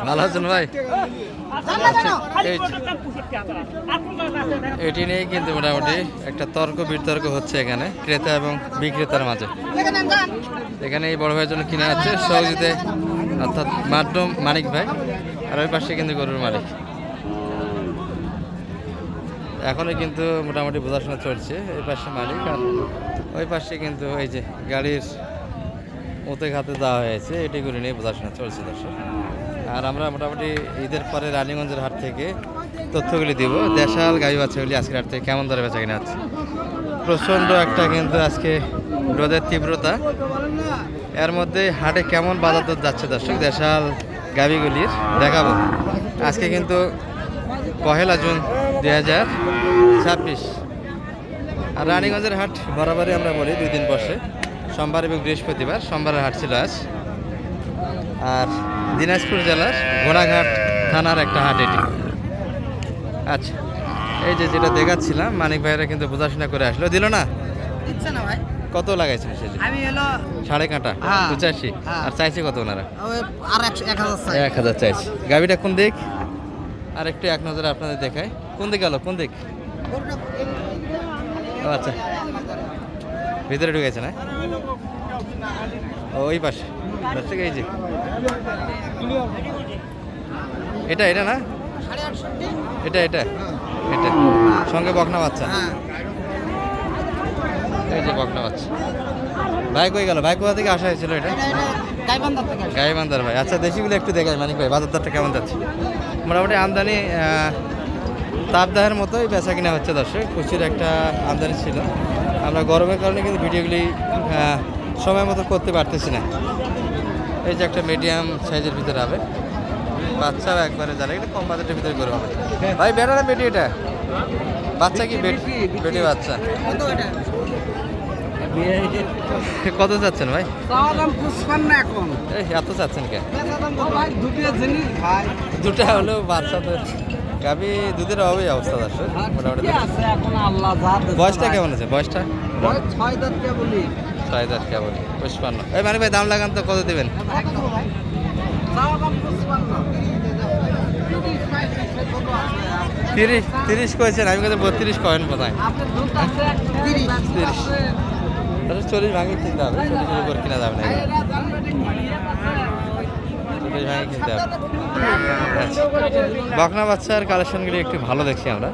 ভালো আছেন ভাই? এটি নিয়ে কিন্তু মোটামুটি একটা তর্ক বিতর্ক হচ্ছে এখানে ক্রেতা এবং বিক্রেতার মাঝে। এখানে এই বড় ভাইয়ের জন্য কিনে আছে সহযোগিতে, অর্থাৎ মাধ্যম মানিক ভাই, আর ওই পাশে কিন্তু গরুর মালিক। এখনই কিন্তু মোটামুটি বোঝাশোনা চলছে, এই পাশে মালিক আর ওই পাশে কিন্তু এই যে গাড়ির ওতে ঘাতে দেওয়া হয়েছে, এটি করে নিয়ে বোঝাশোনা চলছে দর্শক। আর আমরা মোটামুটি ঈদের পরে রানীগঞ্জের হাট থেকে তথ্যগুলি দিব, দেশাল গাড়ি বাচ্চাগুলি আজকের হাট থেকে কেমন দরে বেচা কিনা হচ্ছে। প্রচণ্ড একটা কিন্তু আজকে রোদের তীব্রতা, এর মধ্যে হাটে কেমন বাজার দর যাচ্ছে দর্শক দেশাল গাভিগুলির দেখাবো। আজকে কিন্তু 1 জুন 2026। আর রানীগঞ্জের হাট বরাবরই আমরা বলি 2 দিন বসে, সোমবার এবং বৃহস্পতিবার। সোমবারের হাট ছিল আজ। আর দিনাজপুর জেলার ঘোড়াঘাট থানার একটা হাট এটি। আচ্ছা, এই যে যেটা দেখাচ্ছিলাম মানিক ভাইরা কিন্তু বোঝাশোনা করে আসলো, দিল না? দিচ্ছে না ভাই। কত লাগাইছেন সেটা? আমি হলো 8.5 কাঁটা 85। আর চাইছে কত ওনারা? আর 1000 চাই। 1000 চাইছে। গাবিটা কোন দিক? আর একটু এক নজরে আপনাদের দেখায়। কোন দিক গেল? কোন দিক? ও আচ্ছা, ভিতরে ঢুকেছে না? ওই পাশে এই যে এটা এটা না, এটা এটা এটা সঙ্গে বকনা বাচ্চা। এই যে বকনা বাচ্চা। ভাই কই গেল? ভাই কোথা থেকে আসা হয়েছিল? এটা গাইবান্ধার ভাই। আচ্ছা, দেশিগুলো একটু দেখায় মানিক ভাই, বাজার দরটা কেমন যাচ্ছে? মোটামুটি আমদানি তাপদাহের মতোই বেচা কিনা হচ্ছে দর্শক। প্রচুর একটা আমদানি ছিল, আমরা গরমের কারণে কিন্তু ভিডিওগুলি সময় মতো করতে পারতেছি না। এই যে একটা মিডিয়াম সাইজের ভিতরে হবে, বাচ্চাও একবারে যারা একটু কম বাজেটের ভিতরে করে হবে। ভাই বেটা না বেটি? এটা বাচ্চা কি বেটি বাচ্চা? কত চাচ্ছেন ভাই? এত চাচ্ছেন কেন? দুটা হলেও বাচ্চা তো গাভি দুধের অভাবই অবস্থা দর্শক। মোটামুটি বয়সটা কেমন আছে? বয়সটা 6 দাঁত কেবলই। 6 দাঁত কেবল 55। এই মানে ভাই দাম লাগান তো, কত দেবেন? 30 কয়েছেন, আমি কাছে 32 কয়েন বোধহয়। 30 40 ভাঙে কিনতে হবে, 40-এর উপর কিনা যাবে না। 40 ভাঙে কিনতে হবে। আচ্ছা, বকনা বাচ্চার কালেকশনগুলি একটু ভালো দেখছি আমরা।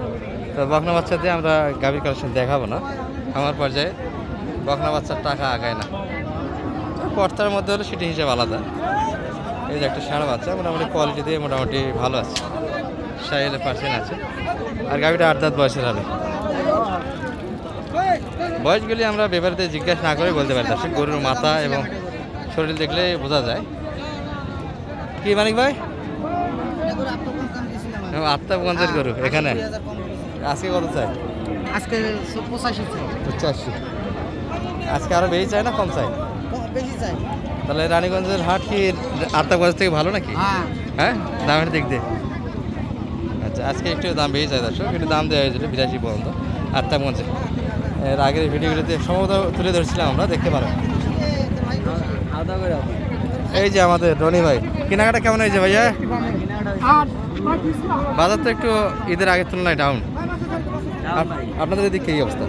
তো বকনা বাচ্চাতে আমরা গাভীর কালেকশন দেখাবো না, আমার পর্যায়ে বকনা বাচ্চার টাকা আগায় না। কর্তার মধ্যে হলে সেটি হিসাব আলাদা। এই যে একটা ষাঁড় বাচ্চা, মোটামুটি কোয়ালিটি দিয়ে মোটামুটি ভালো আছে, 60% আছে। আর গাভীটা 8 দাঁত বয়সের হবে। বয়সগুলি আমরা ব্যাপারে জিজ্ঞাসা না করে বলতে পারি দর্শক, গরুর মাথা এবং শরীর দেখলে বোঝা যায়। কি মানিক ভাই? আত্মাগঞ্জের গরু এখানে আজকে কত চাই? আজকে 85। আজকে আরো বেশি চাই না কম চাই? বেশি চাই। তাহলে রানীগঞ্জের হাট কি আত্মাগঞ্জ থেকে ভালো নাকি? হ্যাঁ, দামের দিক দিয়ে। আচ্ছা, আজকে একটু দাম বেশি চাই দর্শক, একটু দাম দেওয়া হয়েছিল 82 পর্যন্ত আত্মাগঞ্জে। এর আগের ভিডিওগুলোতে সম্ভবত তুলে ধরছিলাম আমরা, দেখতে পারো। এই যে আমাদের রনি ভাই, কেনাকাটা কেমন হয়েছে ভাইয়া? বাজার তো একটু ঈদের আগের তুলনায় ডাউন। আপনাদের দিকে কি অবস্থা?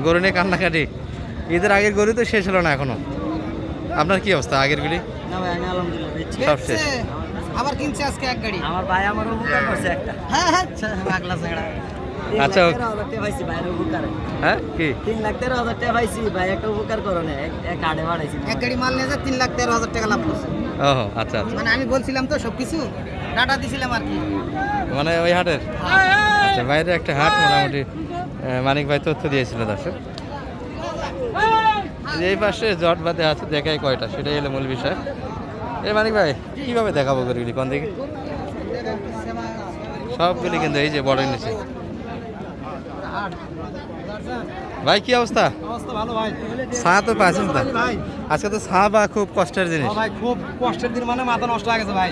গরু নিয়ে কান্নাকাটি। ঈদের আগের গরু তো শেষ হলো না এখনো। আপনার কি অবস্থা আগেরগুলি? সব শেষ। আবার কিনছে আজকে এক গাড়ি। আমার ভাই আমার উপকার করছে একটা। হ্যাঁ পাগলা ছেড়া। আচ্ছা, হ্যাঁ কি 3,13,000 টাকা পাইছি ভাই, একটা উপকার করো না, এক কার্ডে বাড়াইছি। এক গাড়ি মাল নিয়ে 3,13,000 টাকা লাভ করছে। ওহো, আচ্ছা আচ্ছা। মানে আমি বলছিলাম তো সবকিছু ডাটা দিছিলাম আর কি, মানে ওই হাটের। আচ্ছা, বাইরে একটা হাট মোটামুটি মানিক ভাই তথ্য দিয়েছিল দর্শক। এই পাশে জট বাঁধে আছে, দেখাই কয়টা, সেটাই হলো মূল বিষয়। এই মানিক ভাই কিভাবে দেখাবো গরুগুলি কোন দিকে? সবগুলি কিন্তু এই যে বড় নিচে। ভাই কি অবস্থা? ভালো ভাই। চা তো পাচ্ছেন না আজকে তো, চা বা খুব কষ্টের জিনিস ভাই, খুব কষ্টের দিন, মানে মাথা নষ্ট হয়ে গেছে ভাই।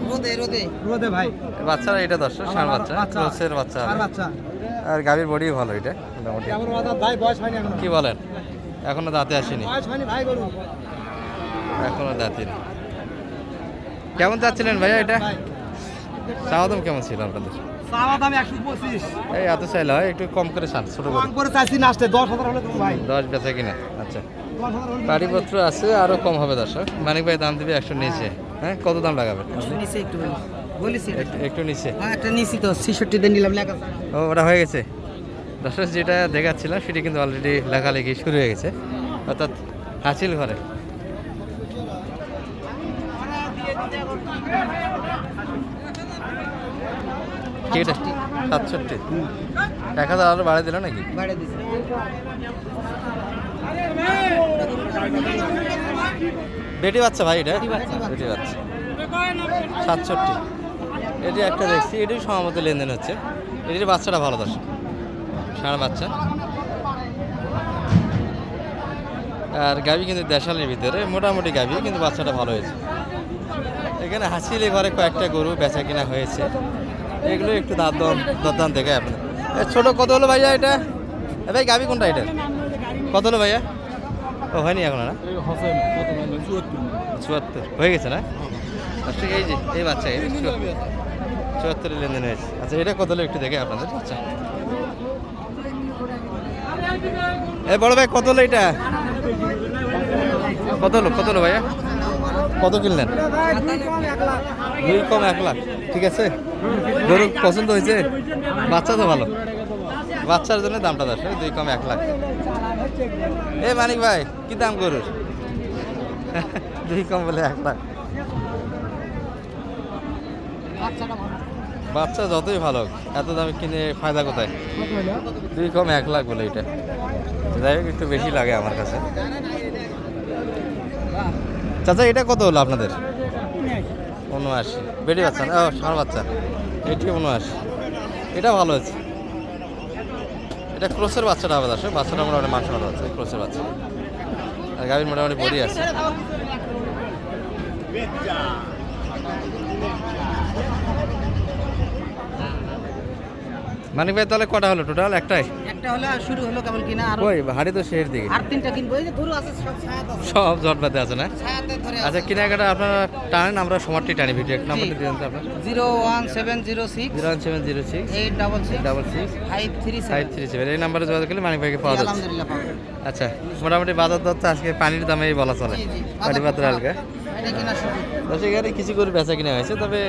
রোদে রোদে রোদে ভাই। বাচ্চারা এটা দর্শক, ষাঁড় বাচ্চা, ক্রসের বাচ্চা। আর গাভীর বডি ভালো এটা মোটামুটি। কি বলেন, এখনো দাঁতে আসেনি? এখনো দাঁতে নেই। কেমন চাচ্ছিলেন ভাইয়া এটা? চাওয়া দাম কেমন ছিল আপনাদের? এই এত চাইলে হয়, একটু কম করে চান, ছোট করে 10 বেচা কিনা। আচ্ছা, গাড়িপত্র আছে, আরো কম হবে দর্শক। মানিক ভাই দাম দিবে 100 নিচে। হ্যাঁ, কত দাম লাগাবেন? একটু নিচে। একটা নিচি তো 66 দিয়ে নিলাম লেখা। ও, ওটা হয়ে গেছে দর্শক। যেটা দেখাচ্ছিলাম সেটি কিন্তু অলরেডি লেখালেখি শুরু হয়ে গেছে, অর্থাৎ হাসিল ঘরে। কি এটা? 67। 1000 আরো বাড়িয়ে দিল নাকি? বাড়িয়ে দিছে। বেটি বাচ্চা ভাই, এটা বেটি বাচ্চা। বেটি বাচ্চা 67। এটি একটা দেখছি, এটির সম্ভবত লেনদেন হচ্ছে। এটির বাচ্চাটা ভালো দর্শক, ষাঁড় বাচ্চা। আর গাভী কিন্তু দেশালের ভিতরে মোটামুটি গাভী, কিন্তু বাচ্চাটা ভালো হয়েছে। এখানে হাসিলে ঘরে কয়েকটা গরু বেচা কিনা হয়েছে, এগুলো একটু দরদাম দেখে আপনি। ছোট কত হলো ভাইয়া এটা? ভাই গাভী কোনটা এটা? কত হলো ভাইয়া? ও হয়নি এখন না? 74 হয়ে গেছে না? ঠিক, এই যে এই বাচ্চা 74 লেনদেন হয়েছে। আচ্ছা, এটা কত হলো একটু দেখে আপনাদের। আচ্ছা, এই বড় ভাই কত হলো এটা? কত হলো ভাইয়া? কত কিনলেন? 2 কম 1 লাখ। ঠিক আছে, গরু পছন্দ হয়েছে, বাচ্চা তো ভালো, বাচ্চার জন্য দামটা দশ। 2 কম 1 লাখ। এ মানিক ভাই, কি দাম গরুর? 2 কম বলে 1 লাখ। বাচ্চা যতই ভালো হোক, এত দামে কিনে ফায়দা কোথায়? 2 কম 1 লাখ বলে এটা। যাই হোক, একটু বেশি লাগে আমার কাছে। চাচা, এটা কত হলো আপনাদের? 79। বেটি বাচ্চা না? ও, ষাঁড় বাচ্চা। এটি 79। এটা ভালো হয়েছে। এটা ক্রসের বাচ্চাটা হবে দর্শক। বাচ্চাটা মোটামুটি মাংস ভালো আছে, ক্রসের বাচ্চা। আর গাভীর মোটামুটি বডি আছে। মানিক ভাই, তাহলে কটা হলো টোটাল? একটাই? একটা হলো, আর শুরু হলো কেবল কিনা। আর ওই হাড়ি তো শেষের দিকে, আর 3টা কিনবো। এই যে গরু আছে সব ছায়াতে আছে। সব জটবাতে আছে না? ছায়াতে ধরে আচ্ছা, কেনাকাটা আপনারা টানেন, আমরা সমারটি টানি। ভিডিও নাম্বারটা দিয়ে দেন তো আপনার। 01706 01706 866 66 537। 537। এই নাম্বারে যোগাযোগ করলে মানিক ভাইকে পাওয়া যাচ্ছে। আলহামদুলিল্লাহ পাবো। আচ্ছা, মোটামুটি বাজার দর তো আজকে পানির দামেই বলা চলে। জি, জি। পানি পাত্র হালকা। এটা কিনা শুরু। দর্শক, এখানে কিছু গরু বেচা কিনা হয়েছে, তবে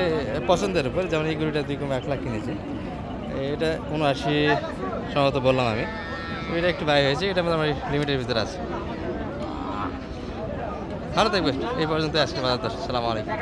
পছন্দের উপর। যেমন এই গরুটা 2 কম 1 লাখ কিনেছে, এটা 79 সম্ভবত বললাম আমি। এটা একটু বাই হয়েছে, এটা আমার লিমিটের ভিতরে আছে। ভালো থাকবে। এই পর্যন্ত আজকে বাজার দর। আসসালামু আলাইকুম।